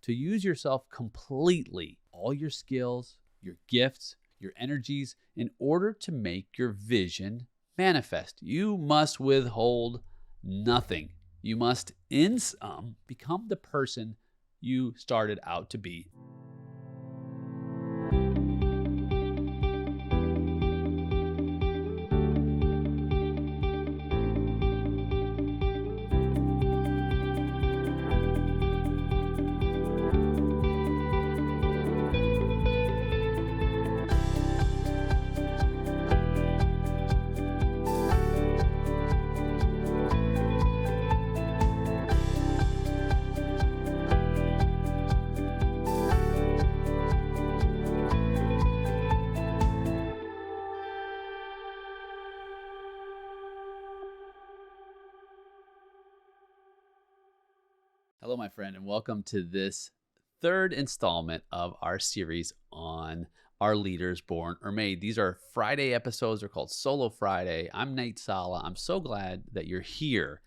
to use yourself completely, all your skills, your gifts, your energies, in order to make your vision manifest. You must withhold nothing. You must, in sum, become the person you started out to be. Hello, my friend, and welcome to this third installment of our series on Are Leaders Born or Made? These are Friday episodes. They're called Solo Friday. I'm Nate Sala. I'm so glad that you're here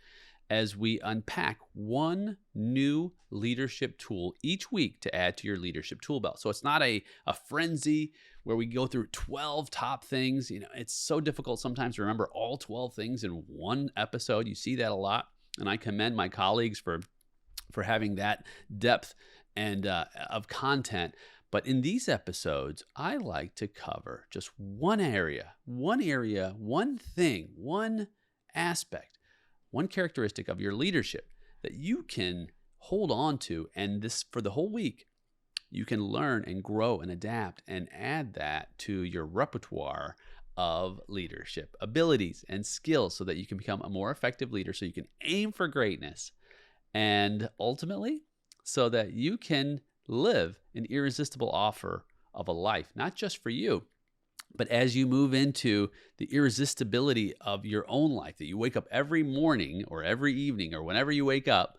as we unpack one new leadership tool each week to add to your leadership tool belt. So it's not a frenzy where we go through 12 top things. It's so difficult sometimes to remember all 12 things in one episode. You see that a lot, and I commend my colleagues for having that depth and of content. But in these episodes, I like to cover just one area, one thing, one aspect, one characteristic of your leadership that you can hold on to. And this, for the whole week, you can learn and grow and adapt and add that to your repertoire of leadership abilities and skills so that you can become a more effective leader, so you can aim for greatness. And ultimately, so that you can live an irresistible offer of a life, not just for you, but as you move into the irresistibility of your own life, that you wake up every morning or every evening or whenever you wake up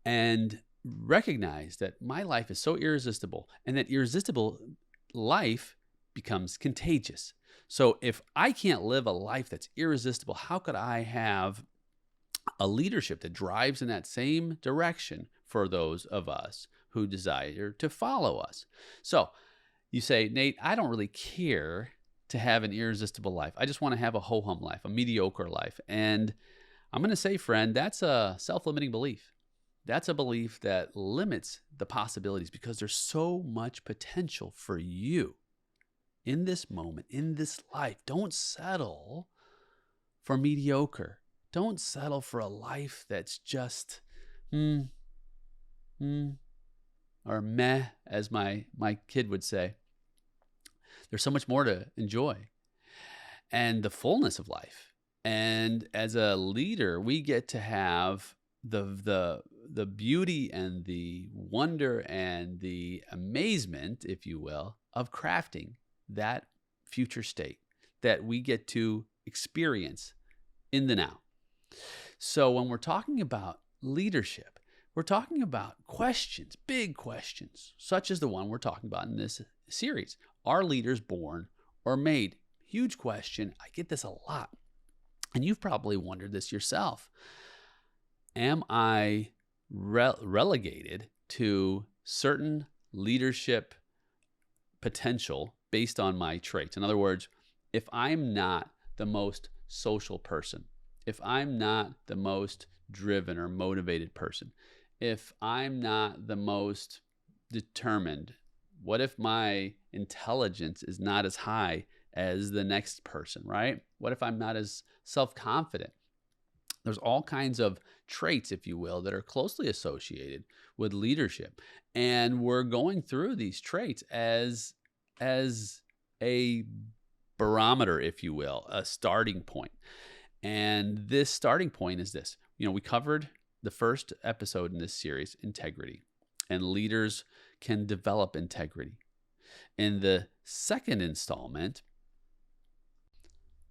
and recognize that my life is so irresistible, and that irresistible life becomes contagious. So if I can't live a life that's irresistible, how could I have a leadership that drives in that same direction for those of us who desire to follow us? So you say, Nate, I don't really care to have an irresistible life. I just want to have a ho-hum life, a mediocre life. And I'm going to say, friend, that's a self-limiting belief. That's a belief that limits the possibilities, because there's so much potential for you in this moment, in this life. Don't settle for mediocre. Don't settle for a life that's just or meh, as my kid would say. There's so much more to enjoy, and the fullness of life. And as a leader, we get to have the beauty and the wonder and the amazement, if you will, of crafting that future state that we get to experience in the now. So when we're talking about leadership, we're talking about questions, big questions, such as the one we're talking about in this series. Are leaders born or made? Huge question. I get this a lot. And you've probably wondered this yourself. Am I relegated to certain leadership potential based on my traits? In other words, if I'm not the most social person, if I'm not the most driven or motivated person, if I'm not the most determined, what if my intelligence is not as high as the next person, right? What if I'm not as self-confident? There's all kinds of traits, if you will, that are closely associated with leadership. And we're going through these traits as a barometer, if you will, a starting point. And this starting point is this. We covered the first episode in this series, integrity, and leaders can develop integrity. In the second installment,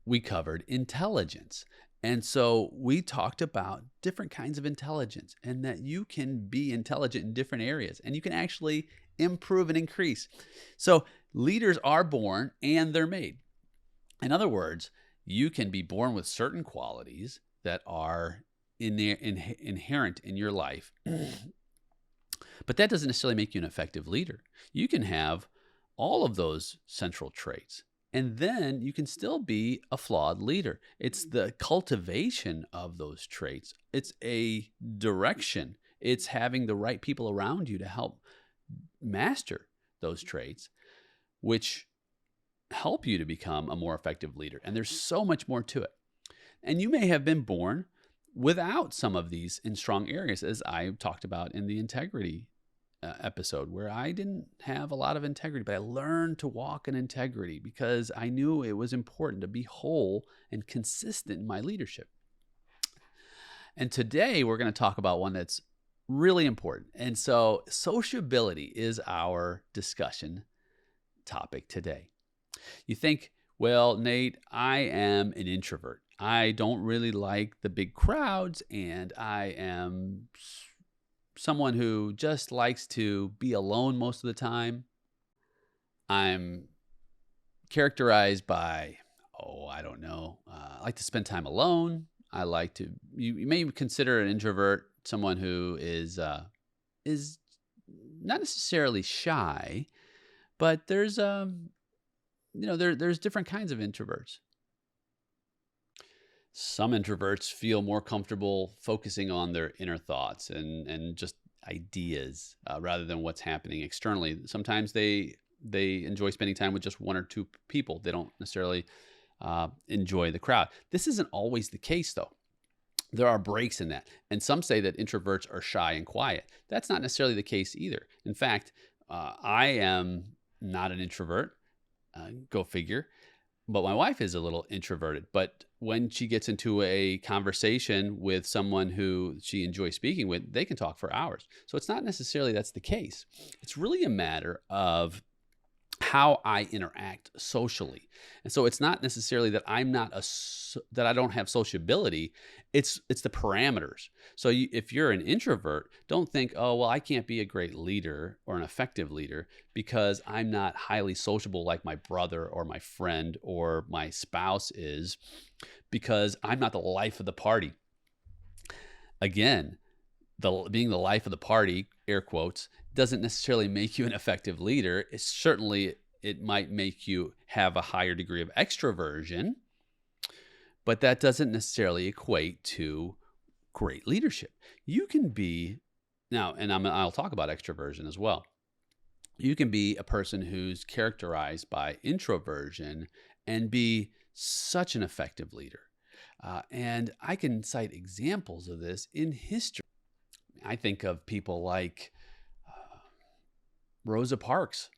we covered intelligence. And so we talked about different kinds of intelligence, and that you can be intelligent in different areas, and you can actually improve and increase. So leaders are born and they're made. In other words, you can be born with certain qualities that are inherent in your life, But that doesn't necessarily make you an effective leader. You can have all of those central traits, and then you can still be a flawed leader. It's the cultivation of those traits. It's a direction. It's having the right people around you to help master those traits, which help you to become a more effective leader. And there's so much more to it. And you may have been born without some of these in strong areas, as I talked about in the integrity episode, where I didn't have a lot of integrity, but I learned to walk in integrity because I knew it was important to be whole and consistent in my leadership. And today we're going to talk about one that's really important. And so sociability is our discussion topic today. You think, well, Nate, I am an introvert. I don't really like the big crowds, and I am someone who just likes to be alone most of the time. I'm characterized by, I don't know. I like to spend time alone. I like to, you may consider an introvert someone who is not necessarily shy, but there's, there's different kinds of introverts. Some introverts feel more comfortable focusing on their inner thoughts and just ideas rather than what's happening externally. Sometimes they enjoy spending time with just one or two people. They don't necessarily enjoy the crowd. This isn't always the case, though. There are breaks in that. And some say that introverts are shy and quiet. That's not necessarily the case either. In fact, I am not an introvert. Go figure. But my wife is a little introverted. But when she gets into a conversation with someone who she enjoys speaking with, they can talk for hours. So it's not necessarily that's the case. It's really a matter of how I interact socially. And so it's not necessarily that that I don't have sociability. It's the parameters. So if you're an introvert, don't think, oh, well, I can't be a great leader or an effective leader because I'm not highly sociable like my brother or my friend or my spouse is, because I'm not the life of the party. Again, being the life of the party, air quotes, doesn't necessarily make you an effective leader. It might make you have a higher degree of extroversion, but that doesn't necessarily equate to great leadership. You can be, now, and I'll talk about extroversion as well. You can be a person who's characterized by introversion and be such an effective leader. And I can cite examples of this in history. I think of people like Rosa Parks.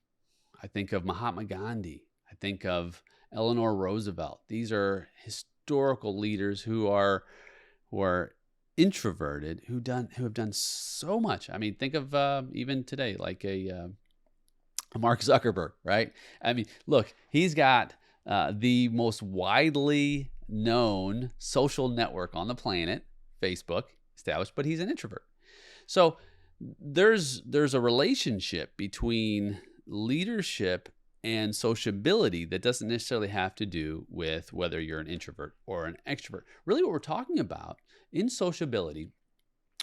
I think of Mahatma Gandhi. I think of Eleanor Roosevelt. These are historical leaders who are introverted, who have done so much. I mean, think of even today, like a Mark Zuckerberg, right? I mean, look, he's got the most widely known social network on the planet, Facebook, established, but he's an introvert. So there's a relationship between leadership and sociability that doesn't necessarily have to do with whether you're an introvert or an extrovert. Really, what we're talking about in sociability,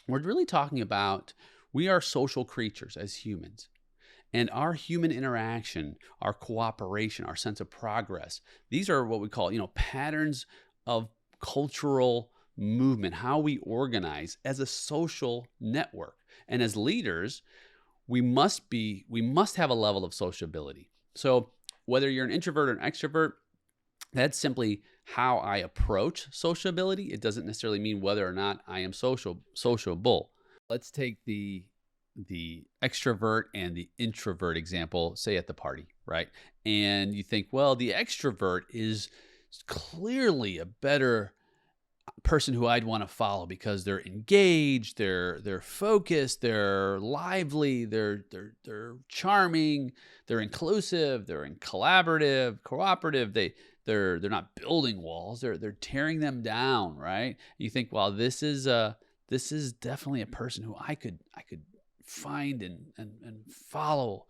we're really talking about we are social creatures as humans. And our human interaction, our cooperation, our sense of progress, these are what we call, patterns of cultural movement, how we organize as a social network. And as leaders, we must have a level of sociability. So whether you're an introvert or an extrovert, that's simply how I approach sociability. It doesn't necessarily mean whether or not I am sociable. Let's take the extrovert and the introvert example, say at the party, right? And you think, well, the extrovert is clearly a better person who I'd want to follow because they're engaged, they're focused, they're lively, they're charming, they're inclusive, they're collaborative, cooperative. They're not building walls, they're tearing them down, right? You think, well, this is definitely a person who I could find and follow.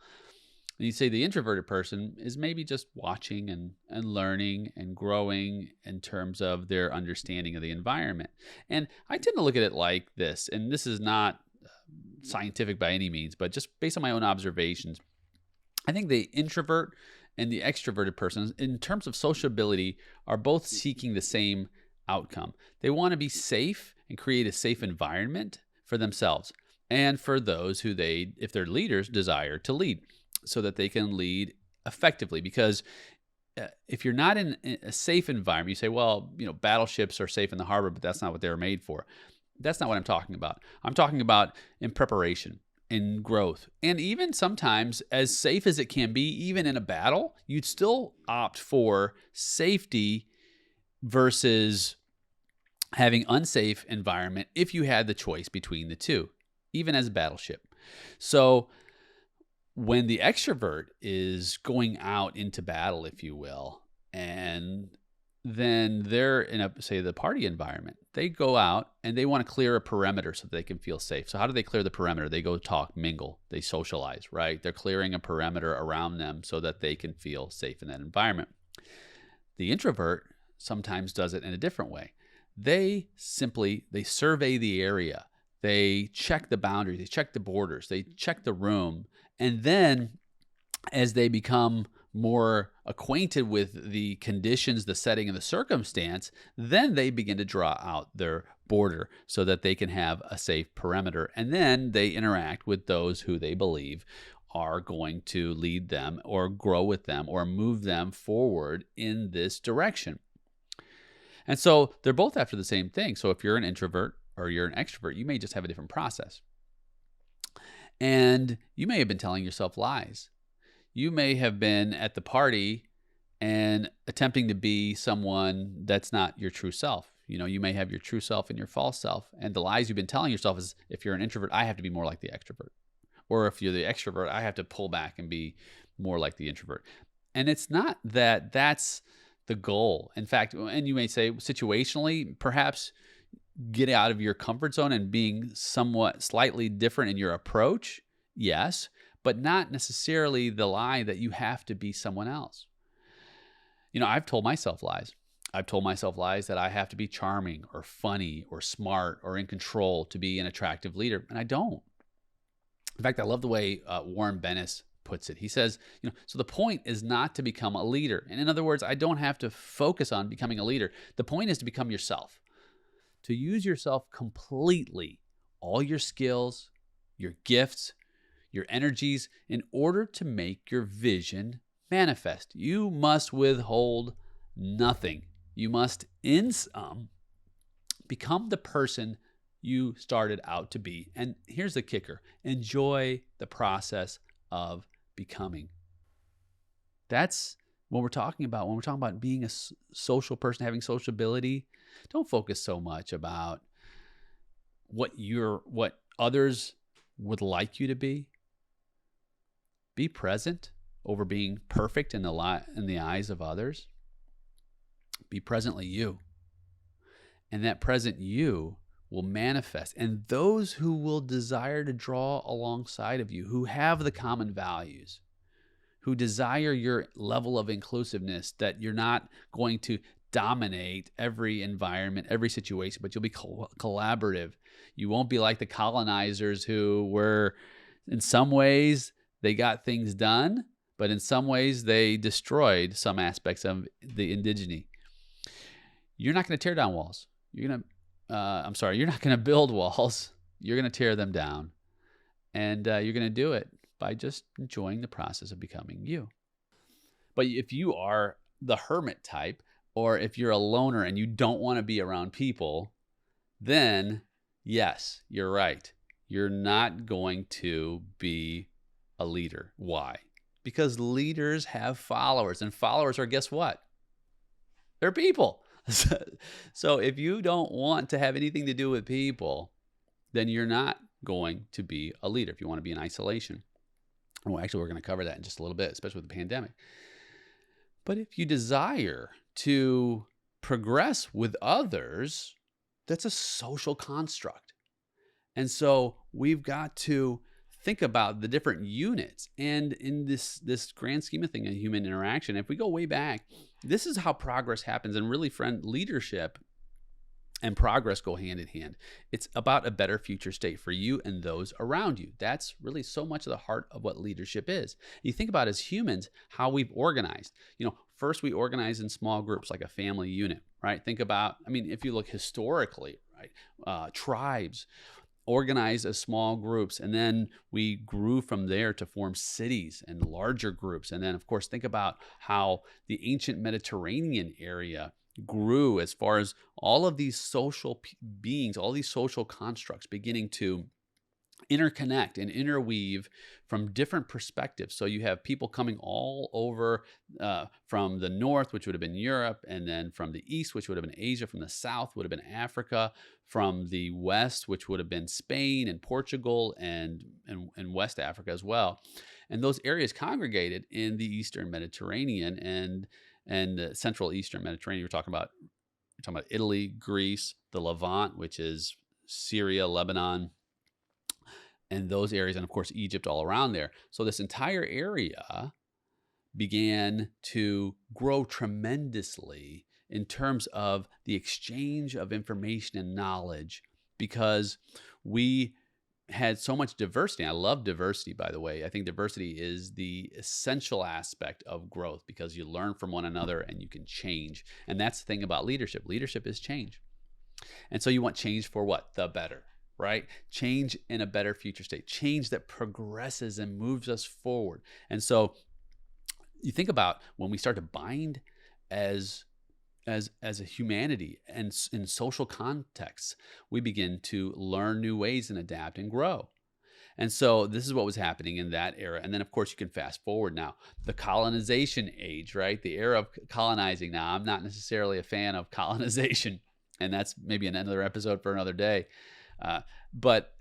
And you say the introverted person is maybe just watching and learning and growing in terms of their understanding of the environment. And I tend to look at it like this, and this is not scientific by any means, but just based on my own observations, I think the introvert and the extroverted person, in terms of sociability, are both seeking the same outcome. They want to be safe and create a safe environment for themselves and for those who they, if they're leaders, desire to lead, so that they can lead effectively. Because if you're not in a safe environment, you say, well, battleships are safe in the harbor, but that's not what they were made for. That's not what I'm talking about. I'm talking about in preparation, in growth, and even sometimes, as safe as it can be, even in a battle, you'd still opt for safety versus having unsafe environment if you had the choice between the two, even as a battleship. So when the extrovert is going out into battle, if you will, and then they're in say the party environment, they go out and they want to clear a perimeter so that they can feel safe. So how do they clear the perimeter? They go talk, mingle, they socialize, right? They're clearing a perimeter around them so that they can feel safe in that environment. The introvert sometimes does it in a different way. They survey the area. They check the boundaries, they check the borders, they check the room. And then as they become more acquainted with the conditions, the setting, and the circumstance, then they begin to draw out their border so that they can have a safe perimeter. And then they interact with those who they believe are going to lead them or grow with them or move them forward in this direction. And so they're both after the same thing. So if you're an introvert or you're an extrovert, you may just have a different process. And you may have been telling yourself lies. You may have been at the party and attempting to be someone that's not your true self. You may have your true self and your false self. And the lies you've been telling yourself is, if you're an introvert, I have to be more like the extrovert. Or if you're the extrovert, I have to pull back and be more like the introvert. And it's not that that's the goal. In fact, and you may say situationally, perhaps get out of your comfort zone and being somewhat slightly different in your approach. Yes, but not necessarily the lie that you have to be someone else. I've told myself lies. I've told myself lies that I have to be charming or funny or smart or in control to be an attractive leader, and I don't. In fact, I love the way Warren Bennis puts it. He says, so the point is not to become a leader. And in other words, I don't have to focus on becoming a leader. The point is to become yourself, to use yourself completely, all your skills, your gifts, your energies, in order to make your vision manifest. You must withhold nothing. You must, in sum, become the person you started out to be. And here's the kicker: enjoy the process of becoming. That's what we're talking about when we're talking about being a social person, having sociability. Don't focus so much about what others would like you to be. Be present over being perfect in the eyes of others. Be presently you. And that present you will manifest. And those who will desire to draw alongside of you, who have the common values, who desire your level of inclusiveness, that you're not going to dominate every environment, every situation, but you'll be collaborative. You won't be like the colonizers who were, in some ways, they got things done, but in some ways they destroyed some aspects of the indigeny. You're not going to tear down walls. You're not going to build walls. You're going to tear them down. And you're going to do it by just enjoying the process of becoming you. But if you are the hermit type, or if you're a loner and you don't want to be around people, then yes, you're right. You're not going to be a leader. Why? Because leaders have followers, and followers are, guess what? They're people. So if you don't want to have anything to do with people, then you're not going to be a leader if you want to be in isolation. Well, actually, we're going to cover that in just a little bit, especially with the pandemic. But if you desire to progress with others, that's a social construct. And so we've got to think about the different units. And in this grand scheme of thing, in human interaction, if we go way back, this is how progress happens. And really, friend, leadership and progress go hand in hand. It's about a better future state for you and those around you. That's really so much of the heart of what leadership is. You think about as humans, how we've organized. First we organize in small groups like a family unit, right? Think about, if you look historically, right? Tribes organized as small groups, and then we grew from there to form cities and larger groups. And then, of course, think about how the ancient Mediterranean area grew as far as all of these social beings, all these social constructs beginning to interconnect and interweave from different perspectives. So you have people coming all over from the north, which would have been Europe, and then from the east, which would have been Asia, from the south would have been Africa, from the west, which would have been Spain and Portugal and West Africa as well. And those areas congregated in the Eastern Mediterranean and the Central Eastern Mediterranean. You're talking about Italy, Greece, the Levant, which is Syria, Lebanon, and those areas, and of course Egypt all around there. So this entire area began to grow tremendously in terms of the exchange of information and knowledge, because we had so much diversity. I love diversity, by the way. I think diversity is the essential aspect of growth, because you learn from one another and you can change. And that's the thing about leadership. Leadership is change. And so you want change for what? The better, right? Change in a better future state, change that progresses and moves us forward. And so you think about when we start to bind as a humanity and in social contexts, we begin to learn new ways and adapt and grow. And so this is what was happening in that era. And then, of course, you can fast forward now, the colonization age, right? The era of colonizing. Now, I'm not necessarily a fan of colonization, and that's maybe another episode for another day. But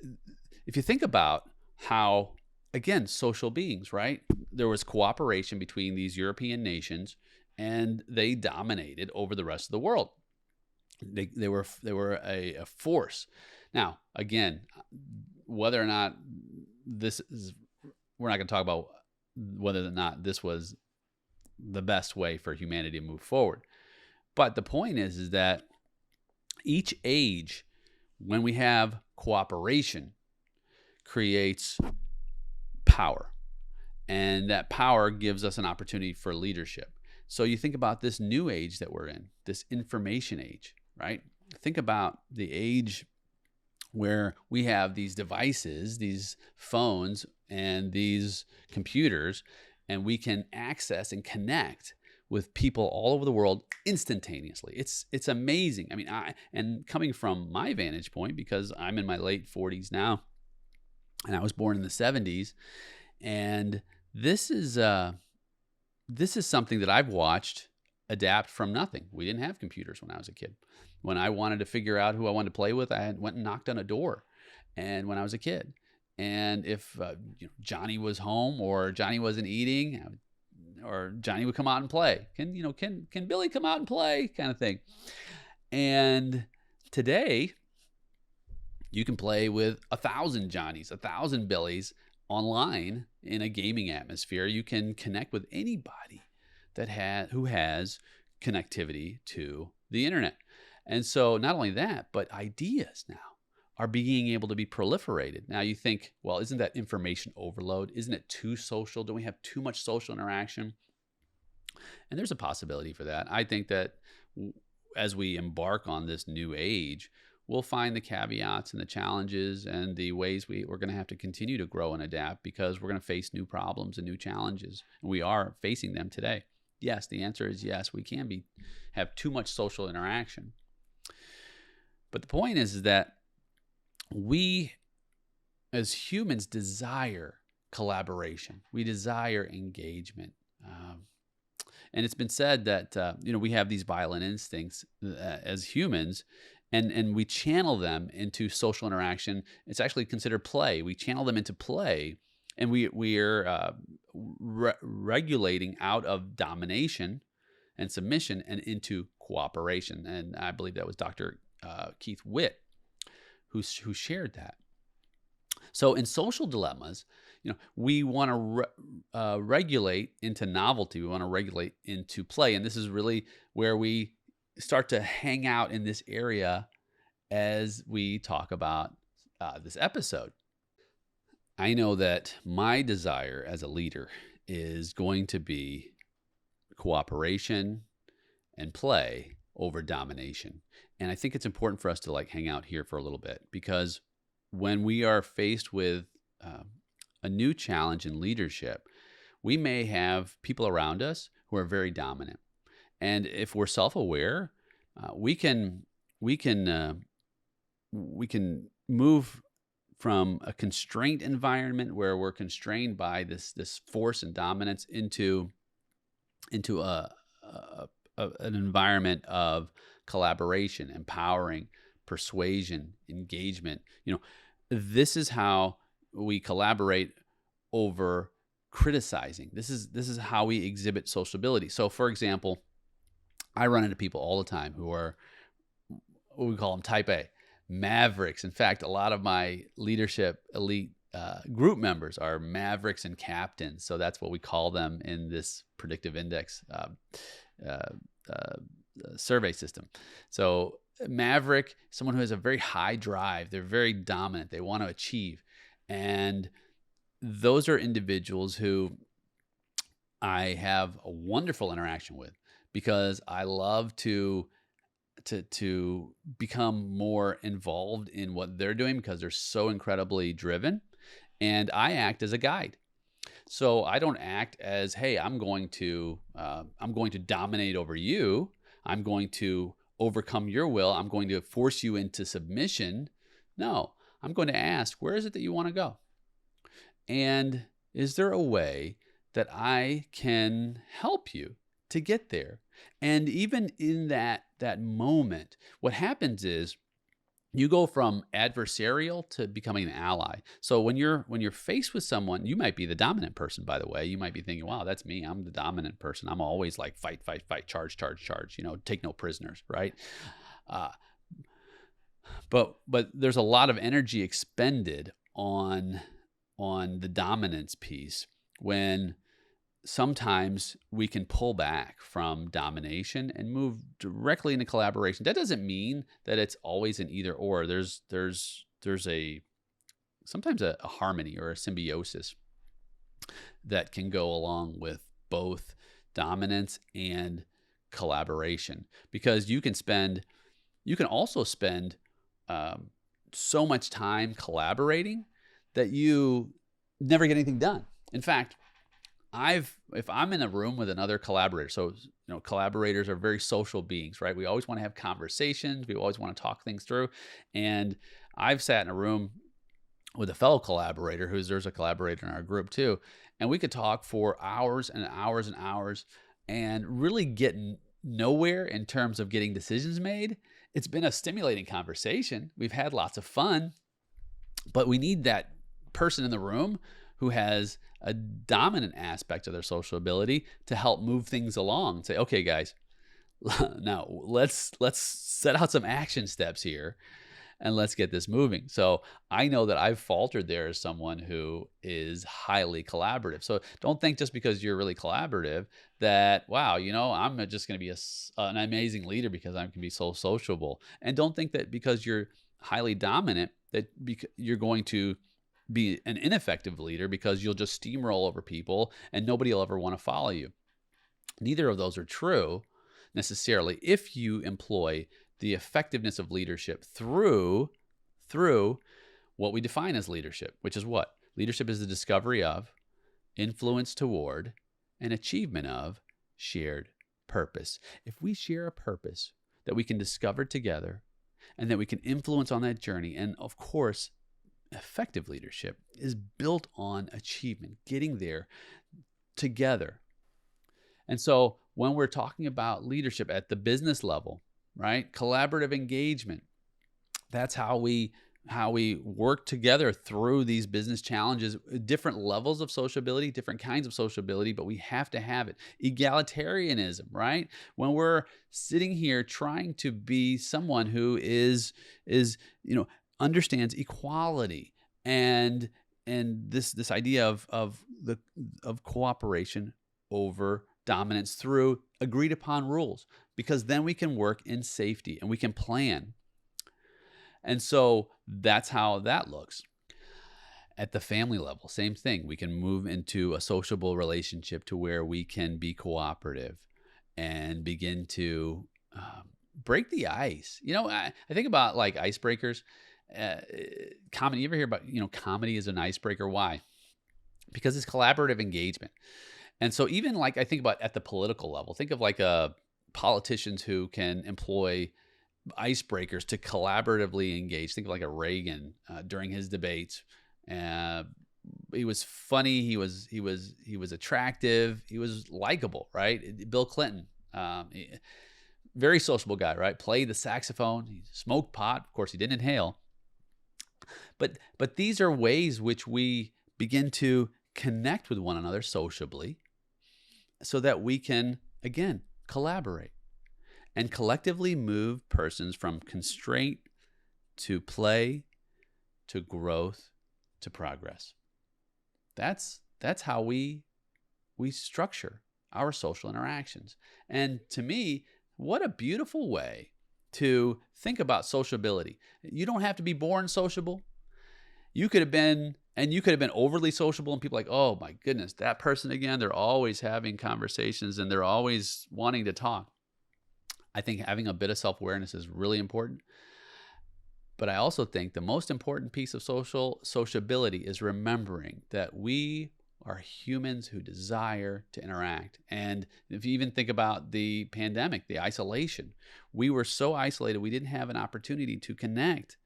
if you think about how, again, social beings, right? There was cooperation between these European nations, and they dominated over the rest of the world. They were a force. Now, again, whether or not this is, we're not going to talk about whether or not this was the best way for humanity to move forward. But the point is that each age, when we have cooperation, creates power. And that power gives us an opportunity for leadership. So you think about this new age that we're in, this information age, right? Think about the age where we have these devices, these phones, and these computers, and we can access and connect with people all over the world instantaneously. It's amazing. And coming from my vantage point, because I'm in my late 40s now, and I was born in the 70s, and this is something that I've watched adapt from nothing. We didn't have computers when I was a kid. When I wanted to figure out who I wanted to play with, I went and knocked on a door. And when I was a kid, and if Johnny was home or Johnny wasn't eating, or Johnny would come out and play. Can Billy come out and play? Kind of thing. And today, you can play with 1,000 Johnnies, 1,000 Billies online in a gaming atmosphere. You can connect with anybody who has connectivity to the internet. And so not only that, but ideas now are being able to be proliferated. Now you think, well, isn't that information overload? Isn't it too social? Don't we have too much social interaction? And there's a possibility for that. I think that as we embark on this new age, we'll find the caveats and the challenges and the ways we're going to have to continue to grow and adapt, because we're going to face new problems and new challenges. And we are facing them today. Yes, the answer is yes, we can have too much social interaction. But the point is that we as humans desire collaboration. We desire engagement. And it's been said that we have these violent instincts as humans, and we channel them into social interaction. It's actually considered play. We channel them into play, and we're regulating out of domination and submission and into cooperation. And I believe that was Dr. Keith Witt who shared that. So in social dilemmas, we want to regulate into novelty. We want to regulate into play. And this is really where we start to hang out in this area as we talk about this episode. I know that my desire as a leader is going to be cooperation and play over domination. And I think it's important for us to like hang out here for a little bit, because when we are faced with a new challenge in leadership, we may have people around us who are very dominant. And if we're self-aware, we can move from a constraint environment where we're constrained by this force and dominance into an environment of collaboration, empowering, persuasion, engagement. This is how we collaborate over criticizing. This is how we exhibit sociability. So, for example, I run into people all the time who are what we call them type A, mavericks. In fact, a lot of my leadership elite group members are mavericks and captains. So that's what we call them in this predictive index survey system. So maverick, someone who has a very high drive, they're very dominant, they want to achieve. And those are individuals who I have a wonderful interaction with, because I love to become more involved in what they're doing, because they're so incredibly driven, and I act as a guide. So I don't act as, hey, I'm going to dominate over you. I'm going to overcome your will. I'm going to force you into submission. No, I'm going to ask, where is it that you want to go? And is there a way that I can help you to get there? And even in that moment, what happens is you go from adversarial to becoming an ally. So when you're faced with someone, you might be the dominant person, by the way. You might be thinking, wow, that's me. I'm the dominant person. I'm always like fight, charge, take no prisoners, right? But there's a lot of energy expended on the dominance piece, when sometimes we can pull back from domination and move directly into collaboration. That doesn't mean that it's always an either or. There's sometimes a harmony or a symbiosis that can go along with both dominance and collaboration, because you can also spend so much time collaborating that you never get anything done. In fact, if I'm in a room with another collaborator, so collaborators are very social beings, right? We always want to have conversations. We always want to talk things through. And I've sat in a room with a fellow collaborator there's a collaborator in our group too, and we could talk for hours and hours and hours and really get nowhere in terms of getting decisions made. It's been a stimulating conversation. We've had lots of fun, but we need that person in the room who has a dominant aspect of their social ability to help move things along. Say, okay, guys, now let's set out some action steps here and let's get this moving. So I know that I've faltered there as someone who is highly collaborative. So don't think just because you're really collaborative that, wow, I'm just going to be an amazing leader because I can be so sociable. And don't think that because you're highly dominant that you're going to be an ineffective leader, because you'll just steamroll over people and nobody will ever want to follow you. Neither of those are true necessarily if you employ the effectiveness of leadership through what we define as leadership, which is what? Leadership is the discovery of, influence toward, and achievement of shared purpose. If we share a purpose that we can discover together and that we can influence on that journey, and of course, effective leadership is built on achievement, getting there together. And so when we're talking about leadership at the business level, right? Collaborative engagement, that's how we work together through these business challenges, different levels of sociability, different kinds of sociability, but we have to have it. Egalitarianism, right? When we're sitting here trying to be someone who understands equality and this idea of cooperation over dominance through agreed upon rules, because then we can work in safety and we can plan. And so that's how that looks. At the family level, same thing. We can move into a sociable relationship to where we can be cooperative and begin to break the ice. I think about like icebreakers. Comedy, you ever hear about, comedy is an icebreaker? Why? Because it's collaborative engagement. And so even like I think about at the political level, think of like politicians who can employ icebreakers to collaboratively engage. Think of like a Reagan during his debates. He was funny. He was attractive. He was likable, right? Bill Clinton, very sociable guy, right? Played the saxophone. He smoked pot. Of course, he didn't inhale. But these are ways which we begin to connect with one another sociably so that we can, again, collaborate and collectively move persons from constraint to play, to growth, to progress. That's how we structure our social interactions. And to me, what a beautiful way to think about sociability. You don't have to be born sociable. You could have been overly sociable, and people are like, oh my goodness, that person again, they're always having conversations and they're always wanting to talk. I think having a bit of self-awareness is really important. But I also think the most important piece of sociability is remembering that we are humans who desire to interact. And if you even think about the pandemic, the isolation, we were so isolated, we didn't have an opportunity to connect.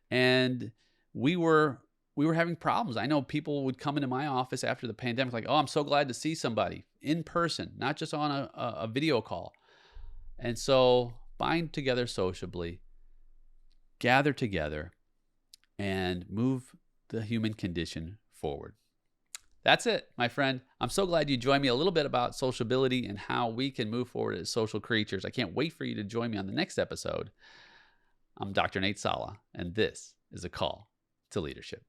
And we were having problems. I know people would come into my office after the pandemic like, oh, I'm so glad to see somebody in person, not just on a video call. And so bind together sociably, gather together, and move the human condition forward. That's it, my friend. I'm so glad you joined me a little bit about sociability and how we can move forward as social creatures. I can't wait for you to join me on the next episode. I'm Dr. Nate Sala, and this is A Call to Leadership.